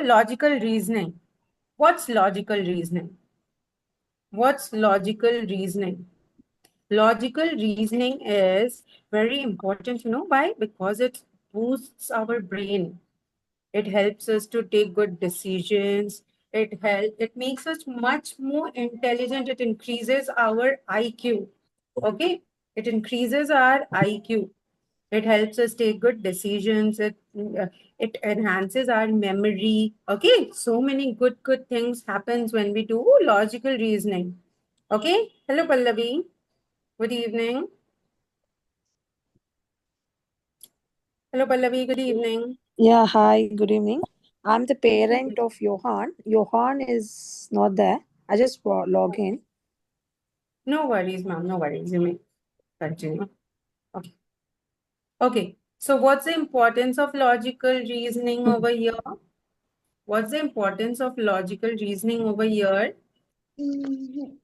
logical reasoning. What's logical reasoning? What's logical reasoning? Logical reasoning is very important, why? Because it boosts our brain. It helps us to take good decisions. It makes us much more intelligent. It increases our IQ. Okay? It increases our IQ. It helps us take good decisions. It enhances our memory. Okay? So many good things happens when we do logical reasoning. Okay? Hello, Pallavi. Good evening. Hello, Pallavi. Good evening. Yeah, hi, good evening. I'm the parent of Johan. Johan is not there. I just log in. No worries, ma'am. No worries. You may continue. Okay. Okay. So what's the importance of logical reasoning over here? What's the importance of logical reasoning over here? Can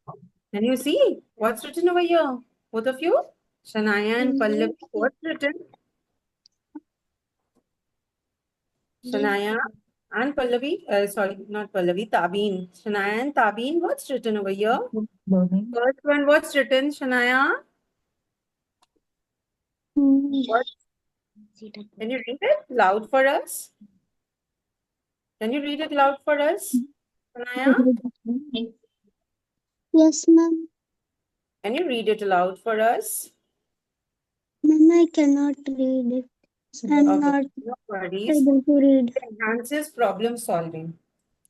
you see what's written over here? Both of you? Shania and Pallavi. What's written? Shania and Pallavi. Sorry, not Pallavi. Tabeen. Shania and Tabeen. What's written over here? First one, what's written, Shania? What? Can you read it loud for us? Can you read it loud for us, Shania? Yes, ma'am. Can you read it aloud for us? Ma'am, I cannot read it. I'm Okay, not no worries. able to read. It enhances problem solving.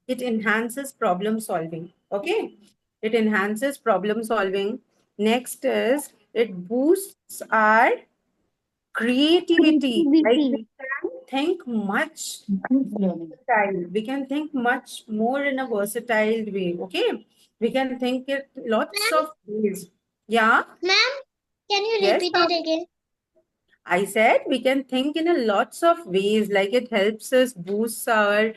It enhances problem solving. Okay, it enhances problem solving. Next is it boosts our creativity. Like we can think much versatile. We can think much more in a versatile way. Okay, we can think it lots of ways. Yeah. Ma'am, can you Yes. repeat it again? I said we can think in a lots of ways, like it helps us boost our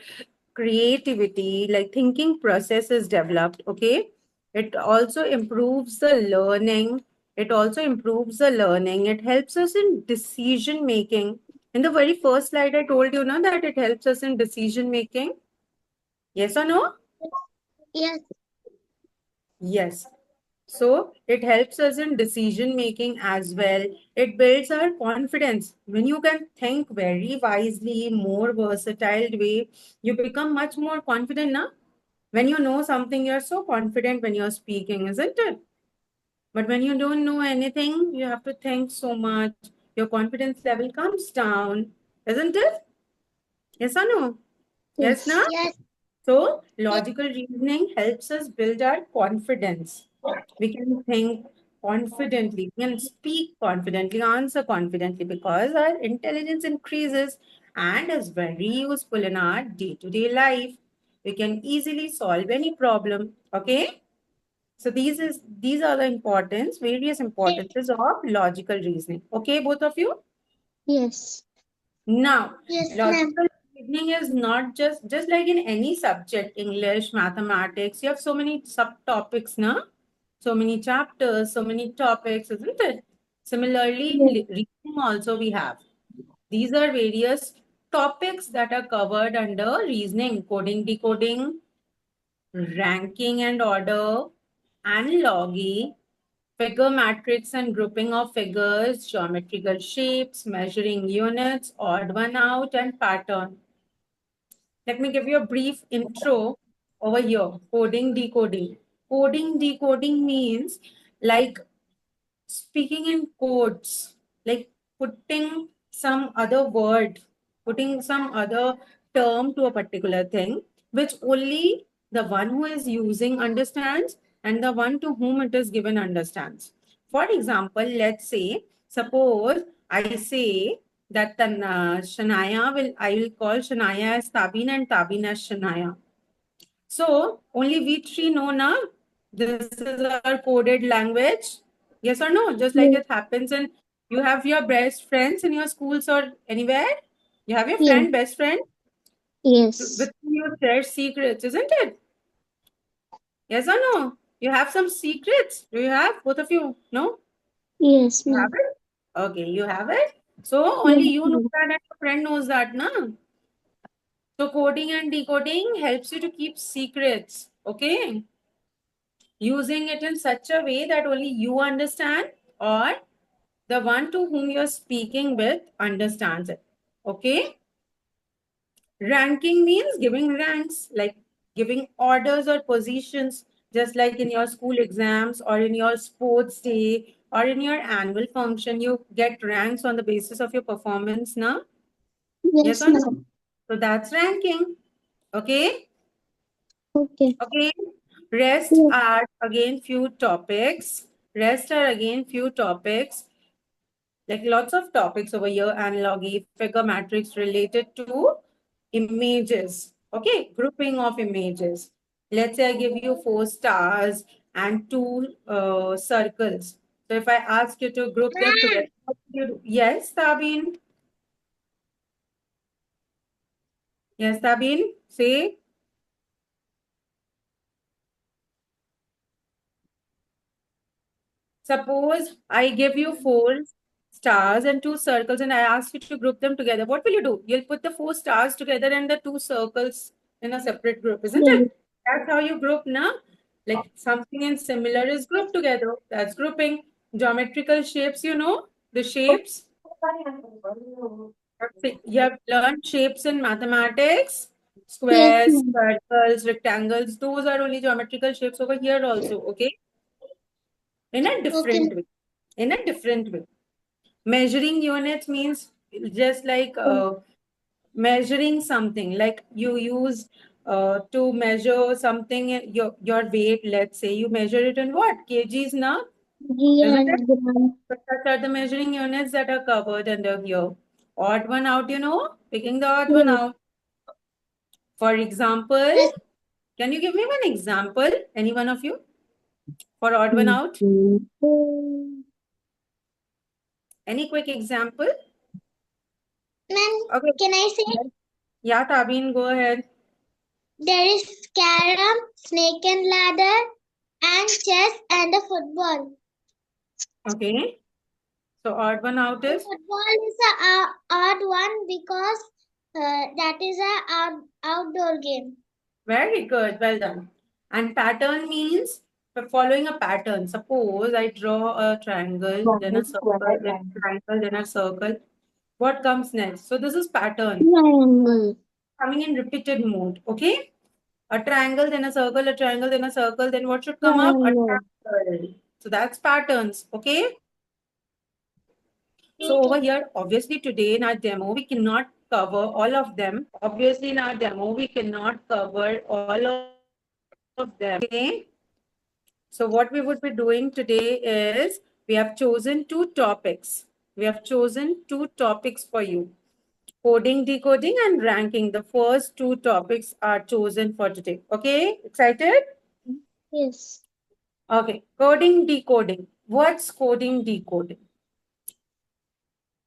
creativity, like thinking process is developed. Okay. It also improves the learning. It also improves the learning. It helps us in decision making. In the very first slide, I told you now that it helps us in decision making. Yes or no? Yes. Yes. So it helps us in decision making as well. It builds our confidence. When you can think very wisely, more versatile way, you become much more confident now. When you know something, you're so confident when you're speaking, isn't it? But when you don't know anything, you have to think so much. Your confidence level comes down, isn't it? Yes or no? Yes, no? Yes. So, logical reasoning helps us build our confidence. We can think confidently, we can speak confidently, answer confidently because our intelligence increases and is very useful in our day-to-day life. We can easily solve any problem. Okay. So these are the various importances of logical reasoning. Okay, both of you? Yes. Now, Yes, ma'am. logical reasoning is not just like in any subject, English, mathematics. You have so many subtopics, na? So many chapters, so many topics, isn't it? Similarly, in reasoning also we have. These are various topics that are covered under reasoning, coding, decoding, ranking and order, analogy, figure matrix and grouping of figures, geometrical shapes, measuring units, odd one out, and pattern. Let me give you a brief intro over here. Coding, decoding. Coding, decoding means like speaking in codes, like putting some other word, putting some other term to a particular thing, which only the one who is using understands and the one to whom it is given understands. For example, let's say, suppose I say that I will call Shanaya as Tabin and Tabin as Shanaya. So only we three know now this is our coded language. Yes or no? Just like it happens in you have your best friends in your schools or anywhere. You have your Yes. best friend Yes. with whom you share secrets, isn't it? Yes or no? You have some secrets. Do you have both of you? No? Yes, You have ma'am. it? Okay, you have it. So Yes, only you know ma'am. that and your friend knows that, no? So coding and decoding helps you to keep secrets, okay? Using it in such a way that only you understand or the one to whom you're speaking with understands it, okay? Ranking means giving ranks, like giving orders or positions, just like in your school exams or in your sports day or in your annual function, you get ranks on the basis of your performance, na? Yes Yes, or no? ma'am. So that's ranking, okay? Okay. Okay. Rest Yes. are again few topics. Rest are again few topics. Like lots of topics over here, analogy, figure matrix related to images. Okay, grouping of images. Let's say I give you 4 stars and 2 circles. So if I ask you to group them together, what do you do? Yes, Tabin. Yes, Tabin. Say. Suppose I give you 4 stars and 2 circles and I ask you to group them together. What will you do? You'll put the 4 stars together and the 2 circles in a separate group, isn't Yes. it? That's how you group, na? Like something in similar is grouped together. That's grouping. Geometrical shapes, you know, the shapes. You have learned shapes in mathematics. Yes, Squares, ma'am. circles, rectangles. Those are only geometrical shapes over here also, okay? In a Okay. different way. In a different way. Measuring units means just like measuring something, like you use to measure something, your weight, let's say you measure it in what? Kgs now, isn't it? Gram. So such are the measuring units that are covered under here. Odd one out, you know, picking the odd one Yes. out. For example, Yes. can you give me one example, any one of you, for odd one out? Ma'am, Any quick example? Okay. can I say? Yeah, Tabin, go ahead. There is carom, snake and ladder, and chess and a football. Okay. So odd one out is? Football is a odd one because that is a outdoor game. Very good. Well done. And pattern means following a pattern. Suppose I draw a triangle, then a circle, then a triangle, then a circle. What comes next? So this is pattern Triangle. coming in repeated mode. Okay. A triangle, then a circle, a triangle, then a circle. Then what should come up? A Triangle. triangle. So that's patterns. Okay. So over here, obviously today in our demo, we cannot cover all of them. Obviously in our demo, we cannot cover all of them. Okay. So what we would be doing today is we have chosen 2 topics. We have chosen 2 topics for you. Coding, decoding and ranking. The first 2 topics are chosen for today. Okay. Excited? Yes. Okay. Coding, decoding. What's coding, decoding?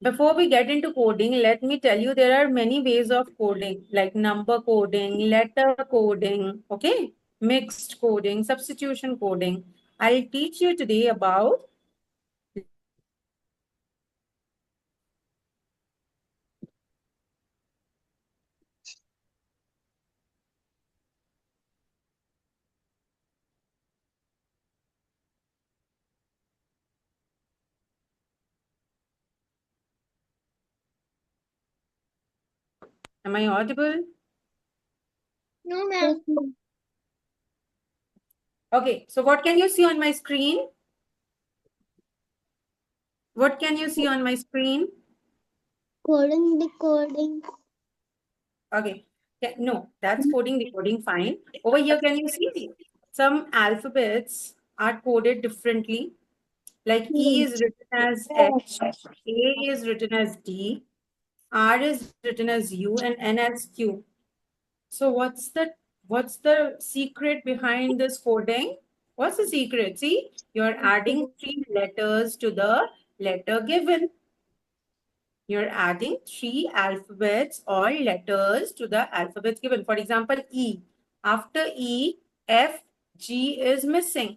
Before we get into coding, let me tell you there are many ways of coding, like number coding, letter coding, okay, mixed coding, substitution coding. I'll teach you today about am I audible? No, ma'am. Okay, so what can you see on my screen? What can you see on my screen? Coding, decoding. Okay, yeah, no, that's coding, decoding, fine. Over here, can you see some alphabets are coded differently? Like E is written as H, A is written as D, R is written as U, and N as Q. So what's the secret behind this coding? What's the secret? See, you're adding 3 letters to the letter given. You're adding 3 alphabets or letters to the alphabets given. For example, E. After E, F, G is missing.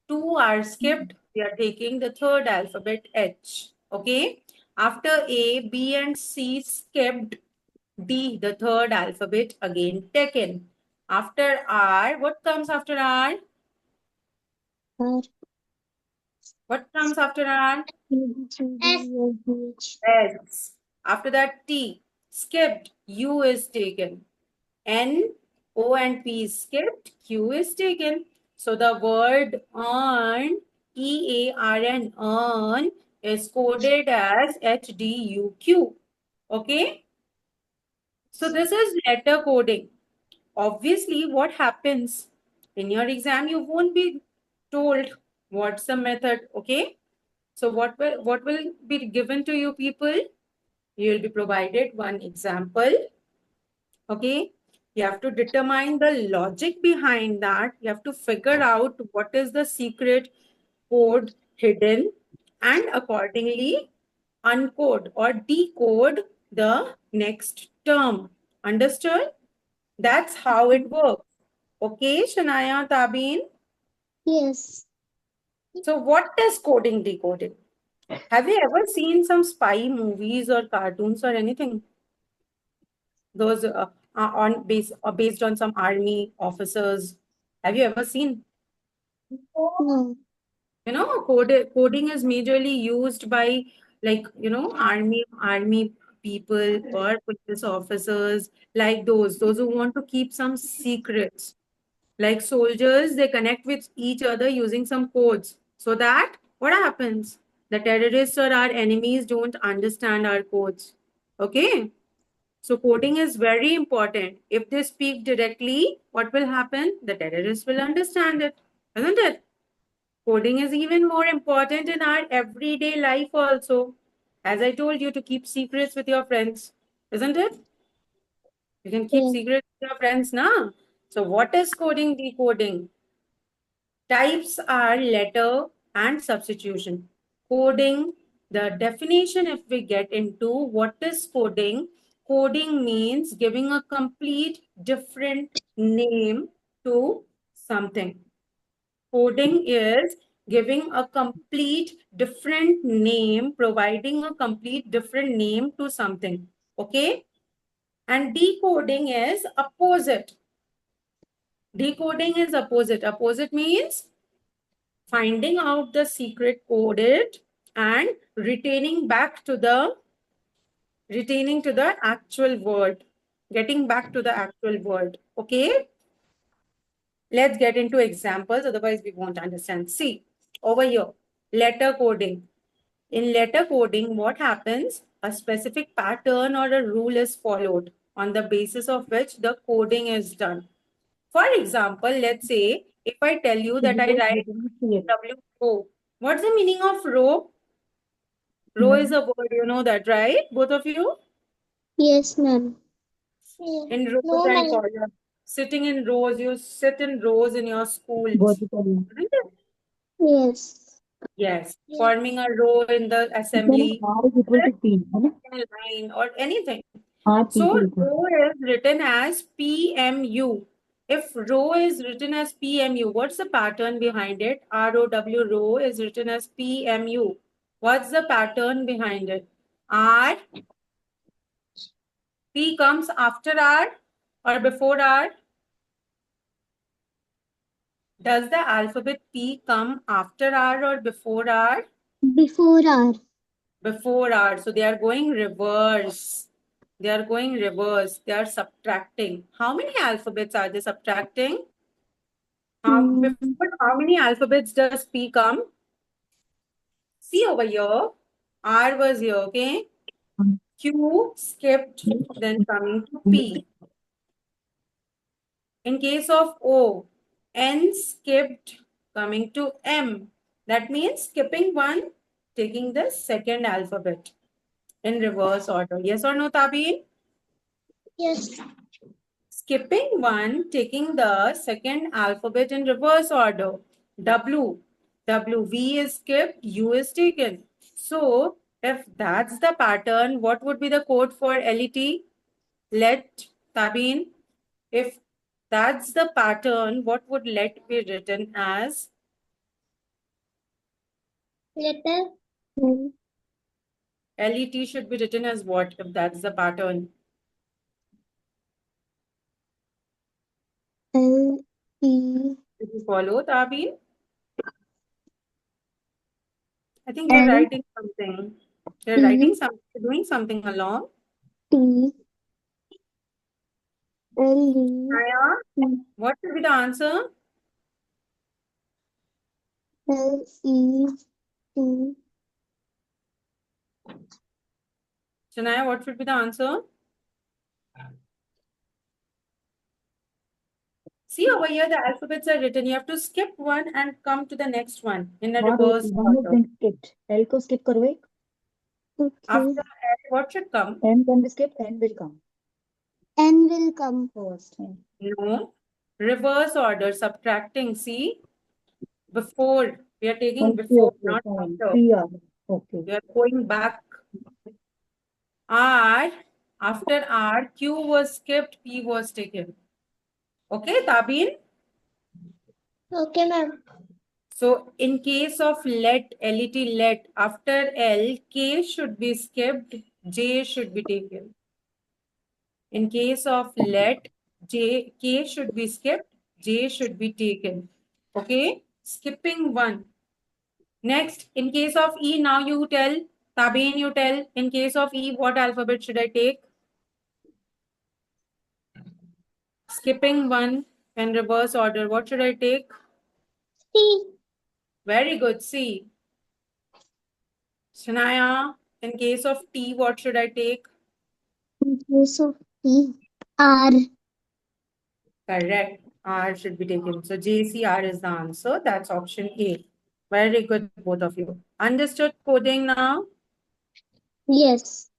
2 are skipped. We are taking the third alphabet H. Okay. After A, B and C skipped. D, the third alphabet, again taken. After R, what comes after R? R. What comes after R? S. S. After that, T, skipped, U is taken. N, O and P is skipped, Q is taken. So the word earn, EARN, earn, is coded as HDUQ. Okay? So this is letter coding. Obviously, what happens in your exam, you won't be told what's the method. Okay? So what will be given to you people? You will be provided one example. Okay, you have to determine the logic behind that. You have to figure out what is the secret code hidden and accordingly uncode or decode the next term. Understood? That's how it works. Okay, Shania, Tabeen. Yes. So what is coding decoding? Have you ever seen some spy movies or cartoons or anything? Those based on some army officers. Have you ever seen? No. Coding is majorly used by army people or police officers, like those who want to keep some secrets. Like soldiers, they connect with each other using some codes. So that what happens? The terrorists or our enemies don't understand our codes. Okay. So coding is very important. If they speak directly, what will happen? The terrorists will understand it, isn't it? Coding is even more important in our everyday life also. As I told you, to keep secrets with your friends, isn't it? You can keep Yes. secrets with your friends now. So what is coding decoding? Types are letter and substitution. Coding, the definition, if we get into what is coding, coding means giving a complete different name to something. Coding is giving a complete different name, providing a complete different name to something. Okay? And decoding is opposite. Decoding is opposite. Opposite means finding out the secret coded and retaining to the actual word, getting back to the actual word. Okay, let's get into examples, otherwise we won't understand. See over here, letter coding. In letter coding, what happens? A specific pattern or a rule is followed on the basis of which the coding is done. For example, let's say if I tell you that I write W row, what's the meaning of row? Row is a word, you know that, right? Both of you? Yes, ma'am. In rows No, and ma'am. columns. Sitting in rows, you sit in rows in your schools. Isn't it? Yes. Yes. Forming a row in the assembly. R is equal to P. In a line or anything. So row is written as PMU. If row is written as PMU, what's the pattern behind it? ROW, row is written as PMU. What's the pattern behind it? R, P comes after R or before R? Does the alphabet P come after R or before R? Before R. Before R. So they are going reverse. They are going reverse. They are subtracting. How many alphabets are they subtracting? Before how many alphabets does P come? See over here. R was here, okay? Q skipped, then coming to P. In case of O, N skipped, coming to M. That means skipping one, taking the second alphabet in reverse order. Yes or no, Tabeen? Yes. Skipping one, taking the second alphabet in reverse order. W. V is skipped, U is taken. So, if that's the pattern, what would be the code for LET? Let, Tabeen. If that's the pattern, what would let be written as? Letter. LET should be written as what if that's the pattern? follow, Tabin? I think you're L writing something. You're E writing something, doing something along. T L Maya, E what should be the answer? L E T Shania, what should be the answer? See over here, the alphabets are written. You have to skip one and come to the next one in a reverse one has order. been skipped. L को skip करो एक. After L, what should come? M can be skipped. N will come N will come first. No. Reverse order, subtracting. See? Before. We are taking Okay, before, okay, not fine. after. 3 are. Okay. We are going back. R. After R, Q was skipped, P was taken. Okay, Tabin? Okay, ma'am. So in case of let, after L, K should be skipped, J should be taken. In case of let, K should be skipped, J should be taken. Okay, skipping one. Next, in case of E, now you tell, Tabin, you tell, in case of E, what alphabet should I take? Skipping one and reverse order, what should I take? C Very good, C. Shania, in case of T, what should I take? in case of T R Correct. R should be taken. So JCR is the answer. That's option A. Very good, both of you. Understood coding now? yes.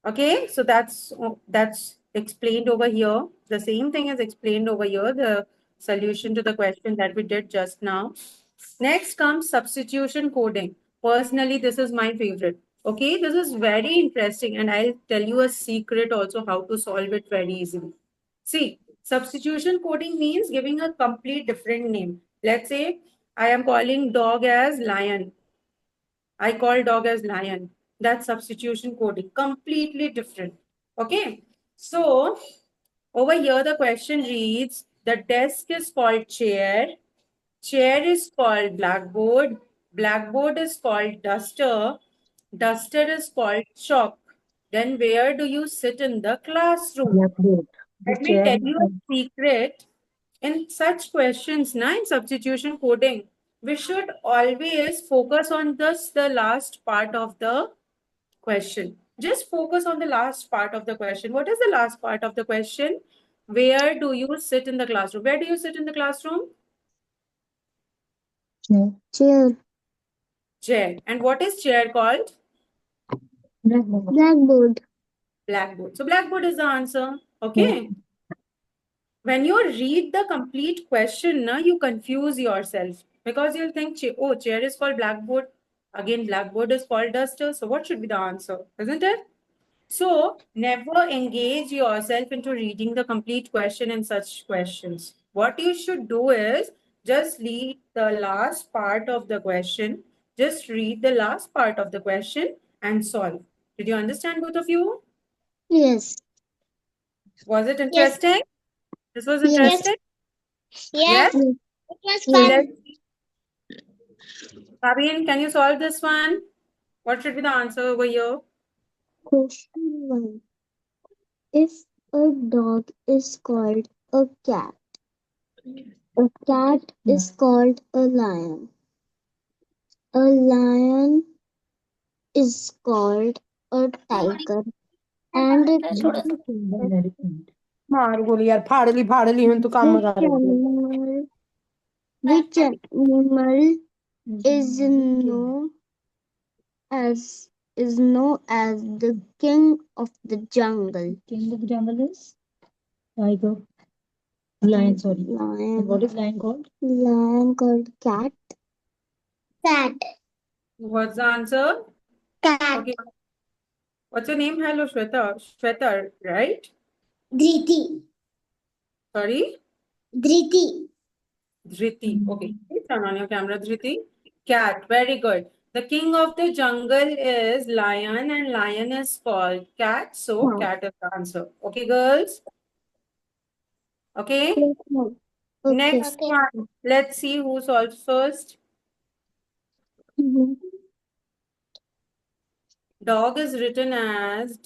Okay, so that's explained over here. The same thing is explained over here, the solution to the question that we did just now. Next comes substitution coding. Personally, this is my favorite. Okay, this is very interesting, and I'll tell you a secret also how to solve it very easily. See, substitution coding means giving a complete different name. Let's say I am calling dog as lion. I call dog as lion. That's substitution coding, completely different. Okay, so over here the question reads, the desk is called chair, chair is called blackboard, blackboard is called duster, duster is called chalk. Then where do you sit in the classroom? Blackboard. Let me tell you a secret. In such questions, in substitution coding, we should always focus on the last part of the question. Just focus on the last part of the question. What is the last part of the question? Where do you sit in the classroom? Where do you sit in the classroom? Chair Chair. And what is chair called? blackboard Blackboard. So blackboard is the answer. Okay. When you read the complete question, you confuse yourself because you'll think, oh, chair is called blackboard. Again, blackboard is called duster. So what should be the answer? Isn't it? So never engage yourself into reading the complete question in such questions. What you should do is just read the last part of the question. Just read the last part of the question and solve. Did you understand, both of you? yes. Was it Yes. interesting? This was Yes. interesting? Yes. Yes? It was Let's fun. Fabian, can you solve this one? What should be the answer over here? Question 1. If a dog is called a cat is called a lion. A lion is called a tiger. And a मार गोली यार फाड़ ली हूं तो काम which कर रही animal, which animal is known as the king of the jungle? King of the jungle is tiger. Lion, sorry. Lion. And what is lion called? Lion called cat. Cat. What's the answer? Cat. Okay. What's your name? Hello, Shweta. Shweta, right? Dhriti. Sorry? Dhriti. Dhriti. Okay. Please turn on your camera, Dhriti. Cat. Very good. The king of the jungle is lion and lion is called cat. So cat is the answer. Okay, girls? Okay? Yes, ma'am. Okay. Next one. Let's see who solves first. Dog is written as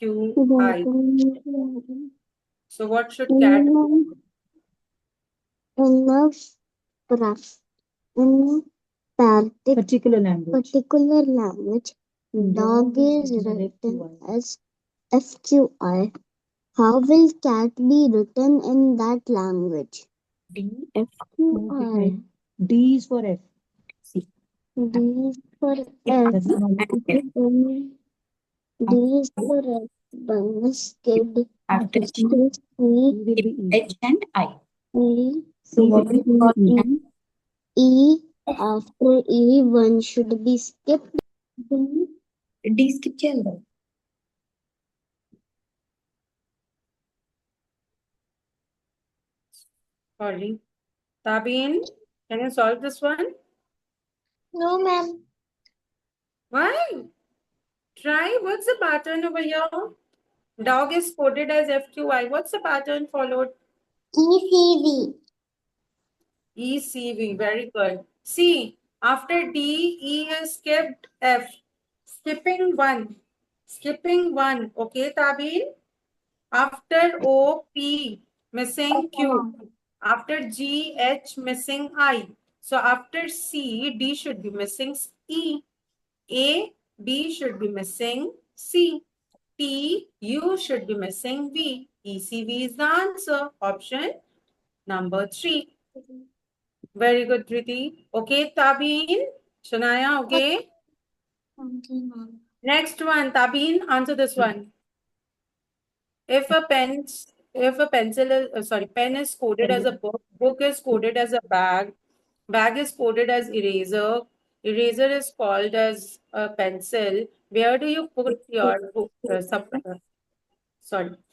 FQI. So what should cat be? In particular language, dog is written as FQI. How will cat be written in that language? FQI. D is for F. See. D is for F. D is for F. Basket. After G, C. will be E. H and I. E. So what we call E. After E, one should be skipped. D skip children. Sorry. Tabin, can you solve this one? No, ma'am. Why? Try. What's the pattern over here? Dog is coded as FQI. What's the pattern followed? ECV. ECV. Very good. C. After D, E is skipped F. Skipping one. Skipping one. Okay, Tabin? After O, P. Missing Q. After G, H, missing I. So after C, D should be missing E. A, B should be missing C. T, U should be missing V. ECV is the answer. Option number 3. Very good, Kriti. Okay, Tabin. Shania, okay? Okay, ma'am. Next one, Tabin, answer this one. If a pen is coded as a book is coded as a bag is coded as eraser is called as a pencil. Where do you put your book,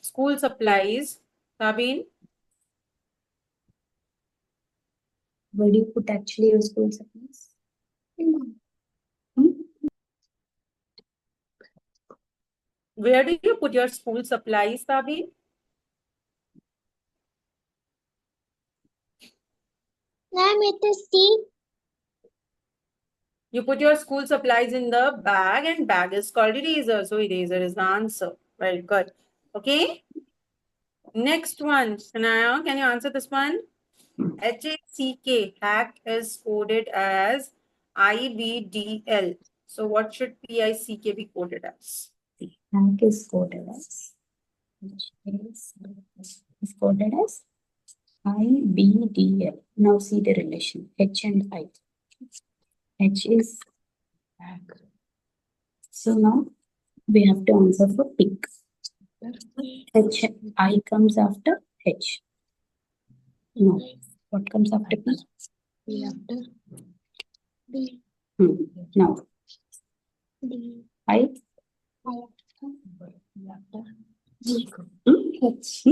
school supplies, Tabin? Where do you put actually your school supplies? Where do you put your school supplies, Tabin? Ma'am, it is C. You put your school supplies in the bag and bag is called eraser. So eraser is the answer. Very good. Okay. Next one, Shania, can you answer this one? HACK, hack is coded as IBDL. So what should PICK be coded as? Hack is coded as IBDL. Now see the relation H and I. H is hack. So now we have to answer for pig. H I comes after H. No. What comes after P? B after B. Now D. I. After H.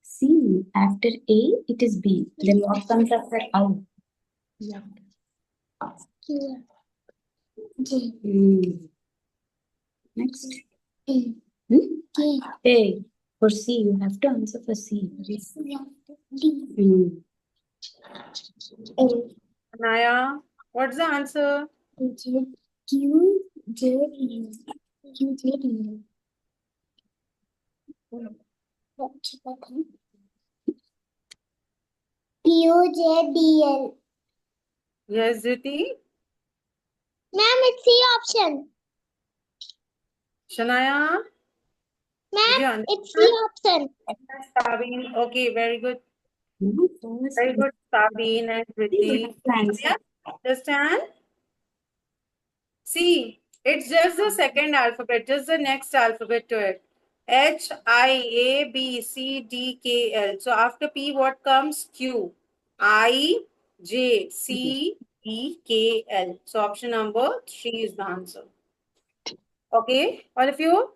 C. After A, it is B. Then what comes after I? Q. J. Next. A. K. A. For C, you have to answer for C. D. A. Naya, what's the answer? Q. J. D. Q. J. D. Q. J. D. L. Yes, Ziti. Ma'am, it's C option. Shania? Ma'am, it's C option. Sabine. Okay, very good. Very good, Sabine and Kriti. Yeah, understand? See, it's just the second alphabet, just the next alphabet to it. H, I, A, B, C, D, K, L. So after P, what comes? Q, I, J, C, E, K, L. So option number 3 is the answer. Okay, all of you?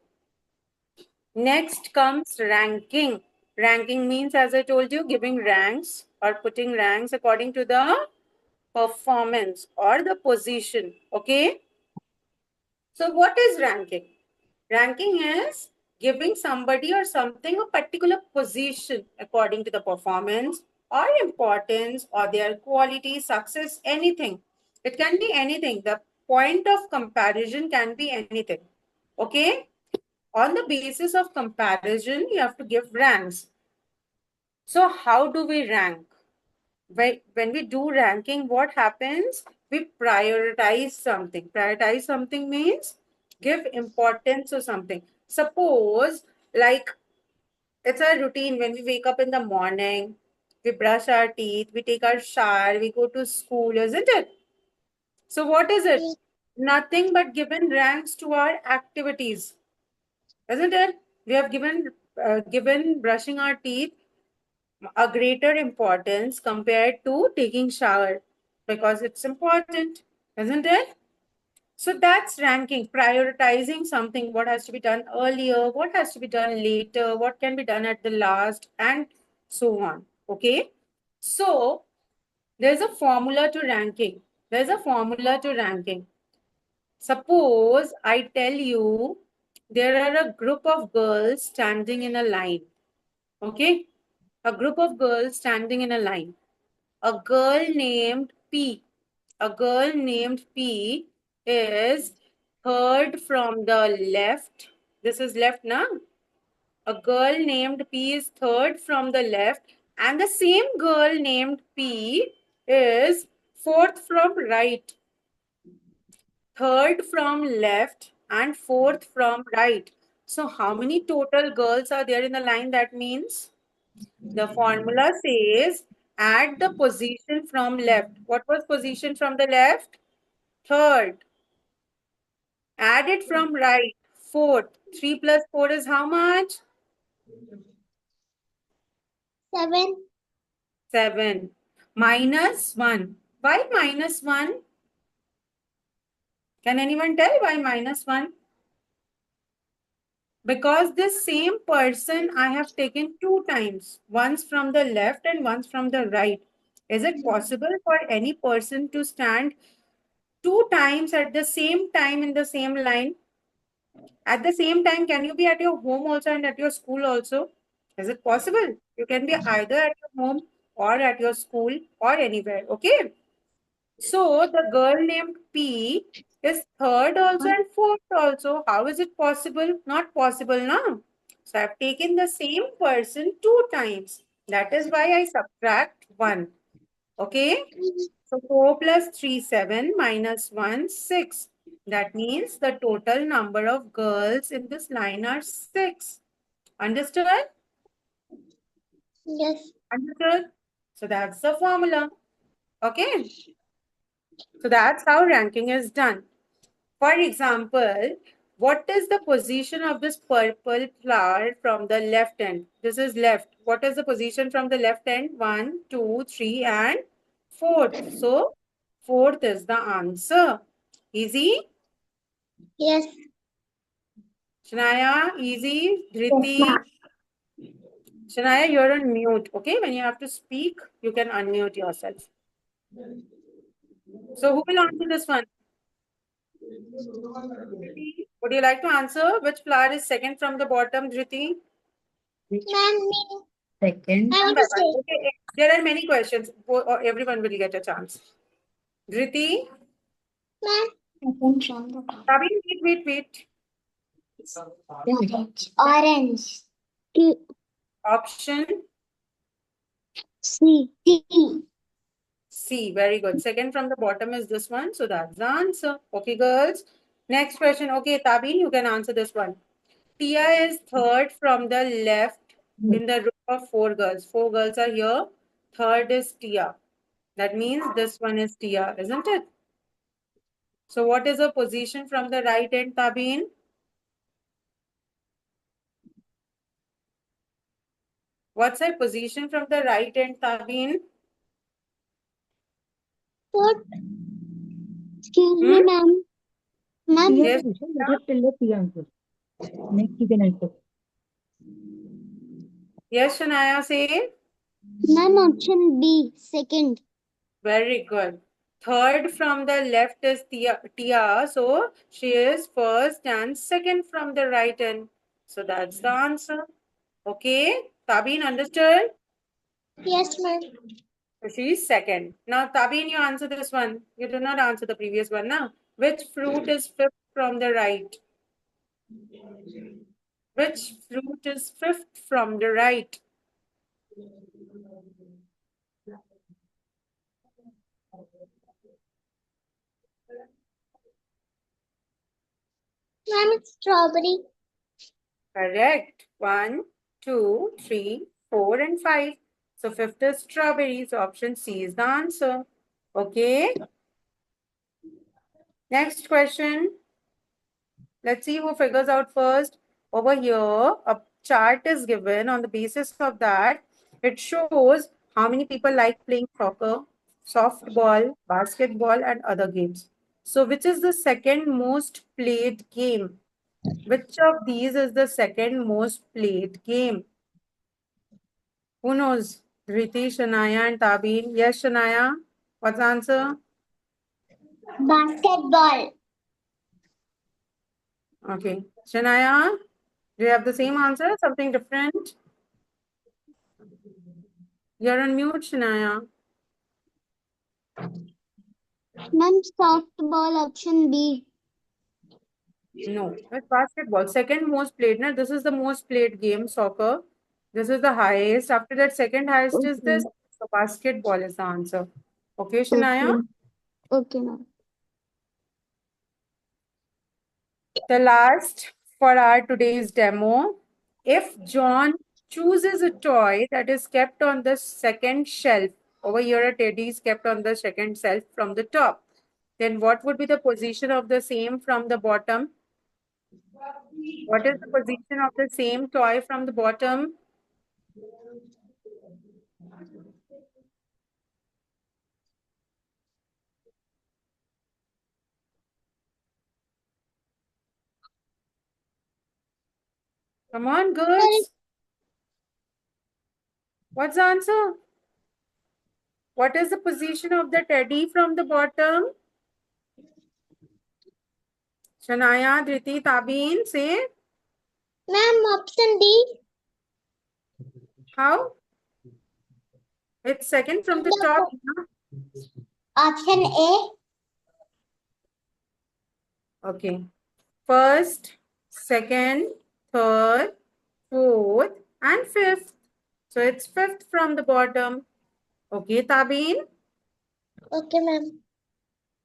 Next comes ranking. Ranking means, as I told you, giving ranks or putting ranks according to the performance or the position. Okay. So what is ranking? Ranking is giving somebody or something a particular position according to the performance or importance or their quality, success, anything. It can be anything. The point of comparison can be anything. Okay? On the basis of comparison, you have to give ranks. So how do we rank? When we do ranking, what happens? We prioritize something. Prioritize something means give importance to something. Suppose, like, it's a routine when we wake up in the morning, we brush our teeth, we take our shower, we go to school, isn't it? So what is it? Nothing but given ranks to our activities, isn't it? We have given brushing our teeth a greater importance compared to taking shower because it's important, isn't it? So that's ranking, prioritizing something, what has to be done earlier, what has to be done later, what can be done at the last, and so on. Okay. So there's a formula to ranking. There's a formula to ranking. Suppose I tell you there are a group of girls standing in a line. Okay. A group of girls standing in a line. A girl named P. A girl named P is third from the left. This is left now. A girl named P is third from the left. And the same girl named P is fourth from right. Third from left and fourth from right. So how many total girls are there in the line? That means the formula says add the position from left. What was position from the left? Third. Add it from right. Fourth. 3 plus 4 is how much? 7. 7. Minus 1. Why minus 1? Can anyone tell why minus 1? Because this same person I have taken 2 times. Once from the left and once from the right. Is it possible for any person to stand 2 times at the same time in the same line? At the same time, can you be at your home also and at your school also? Is it possible? You can be either at your home or at your school or anywhere. Okay. So the girl named P is third also and fourth also. How is it possible? Not possible now. So I've taken the same person 2 times. That is why I subtract 1. Okay. So 4 plus 3, 7 minus 1, 6. That means the total number of girls in this line are 6. Understood? Yes. Understood? So that's the formula. Okay. So that's how ranking is done. For example, what is the position of this purple flower from the left end? This is left. What is the position from the left end? 1, 2, 3, and 4th. So, 4th is the answer. Easy? Yes. Shanaya, easy? Dhriti? Shanaya, you're on mute. Okay, when you have to speak, you can unmute yourself. So, who will answer this one? Dhriti, would you like to answer? Which flower is second from the bottom, Dhriti? Ma'am, me. Second. I want to say. Okay, there are many questions. Everyone will get a chance. Dhriti? Ma'am. Tabin, wait. Orange. Option C. C. Very good. Second from the bottom is this one. So that's the answer. Okay, girls. Next question. Okay, Tabin, you can answer this one. Tia is third from the left in the group of 4 girls. 4 girls are here. Third is Tia. That means this one is Tia, isn't it? So what is the position from the right end, Tabin? What's her position from the right end, Tabin? Fourth. Excuse me, ma'am. Ma'am. Yes. Next you can answer. Yes, Shanaya, say. Ma'am, option B. Second. Very good. Third from the left is Tia. So she is first and second from the right end. So that's the answer. Okay, Tabeen, understood? Yes, ma'am. So she's second. Now, Tabeen, you answer this one. You do not answer the previous one, now. Which fruit is fifth from the right? Which fruit is fifth from the right? Ma'am, it's strawberry. Correct. 1, 2, 3, 4, and 5. So fifth is strawberry. So option C is the answer. Okay. Next question. Let's see who figures out first. Over here, a chart is given. On the basis of that, it shows how many people like playing soccer, softball, basketball, and other games. So which is the second most played game? Which of these is the second most played game? Who knows? Riti, Shania, and Tabeen. Yes, Shania. What's the answer? Basketball. Okay. Shania, do you have the same answer? Something different? You're on mute, Shania. Ma'am, softball option B. No, it's basketball. Second most played. Now, this is the most played game, soccer. This is the highest. After that, second highest is this. So basketball is the answer. Okay, Shania? Okay, ma'am. The last for our today's demo. If John chooses a toy that is kept on the second shelf, over here a teddy is kept on the second shelf from the top, then what would be the position of the same from the bottom? What is the position of the same toy from the bottom? Come on, girls. What's the answer? What is the position of the teddy from the bottom? Shania, Dhriti, Tabeen, say. Ma'am, option D. How? It's second from the top. Option A. Okay. First, second, third, fourth, and fifth. So it's fifth from the bottom. Okay, Tabeen? Okay, ma'am.